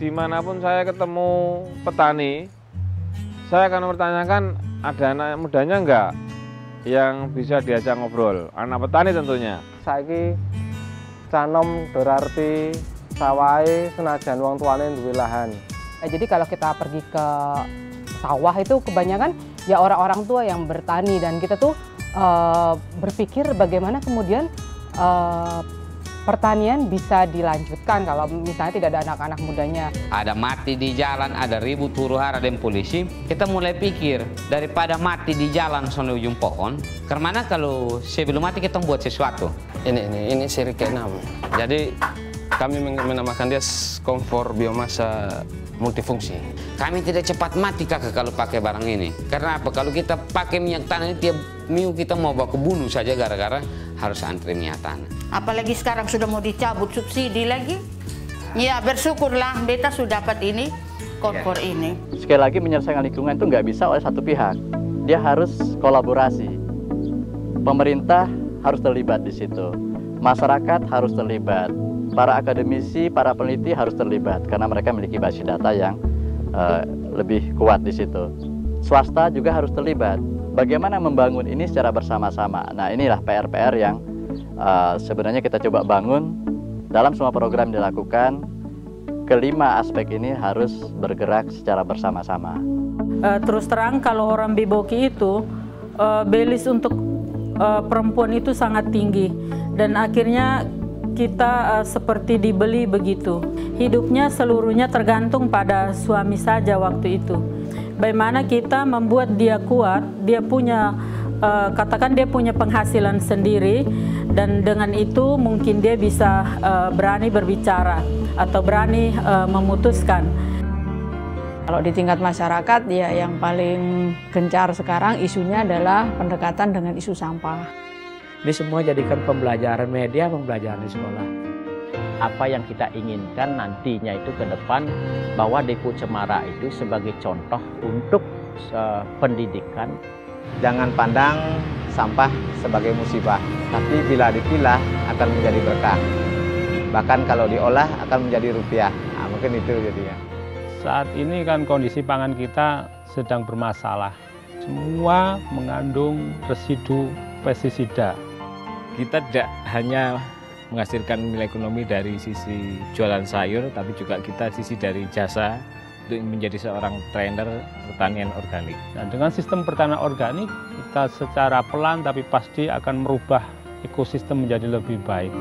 dimanapun saya ketemu petani, saya akan mempertanyakan ada anak mudanya enggak yang bisa diajak ngobrol, anak petani tentunya. Saiki canom berarti sawai senajan wong tuane duwe lahan. Jadi kalau kita pergi ke sawah itu kebanyakan ya orang-orang tua yang bertani, dan kita tuh berpikir bagaimana kemudian pertanian bisa dilanjutkan kalau misalnya tidak ada anak-anak mudanya. Ada mati di jalan, ada ribut huru-hara dengan polisi. Kita mulai pikir, daripada mati di jalan sampai ujung pohon, karena kalau sebelum mati kita buat sesuatu. Ini seri ke-6. Jadi kami menamakan dia kompor biomasa multifungsi. Kami tidak cepat mati kakak kalau pakai barang ini. Karena apa? Kalau kita pakai minyak tanah ini tiap minggu kita mau bawa ke bunuh saja gara-gara harus antri minyak tanah. Apalagi sekarang sudah mau dicabut subsidi lagi. Ya bersyukurlah beta sudah dapat ini, kompor ini. Sekali lagi menyelesaikan lingkungan itu nggak bisa oleh satu pihak. Dia harus kolaborasi. Pemerintah harus terlibat di situ. Masyarakat harus terlibat. Para akademisi, para peneliti harus terlibat karena mereka memiliki basis data yang lebih kuat di situ. Swasta juga harus terlibat. Bagaimana membangun ini secara bersama-sama. Nah, inilah PR-PR yang sebenarnya kita coba bangun dalam semua program dilakukan. Kelima aspek ini harus bergerak secara bersama-sama. Terus terang kalau orang Biboki itu belis untuk perempuan itu sangat tinggi, dan akhirnya kita seperti dibeli begitu. Hidupnya seluruhnya tergantung pada suami saja waktu itu. Bagaimana kita membuat dia kuat, dia punya, katakan dia punya penghasilan sendiri, dan dengan itu mungkin dia bisa berani berbicara atau berani memutuskan. Kalau di tingkat masyarakat ya yang paling gencar sekarang isunya adalah pendekatan dengan isu sampah. Ini semua jadikan pembelajaran media, pembelajaran di sekolah. Apa yang kita inginkan nantinya itu ke depan, bahwa Deku Cemara itu sebagai contoh untuk pendidikan. Jangan pandang sampah sebagai musibah, tapi bila dipilah akan menjadi berkah. Bahkan kalau diolah akan menjadi rupiah. Nah, mungkin itu jadinya. Saat ini kan kondisi pangan kita sedang bermasalah. Semua mengandung residu pestisida. Kita tidak hanya menghasilkan nilai ekonomi dari sisi jualan sayur, tapi juga kita sisi dari jasa untuk menjadi seorang trainer pertanian organik. Nah, dengan sistem pertanian organik, kita secara pelan tapi pasti akan merubah ekosistem menjadi lebih baik.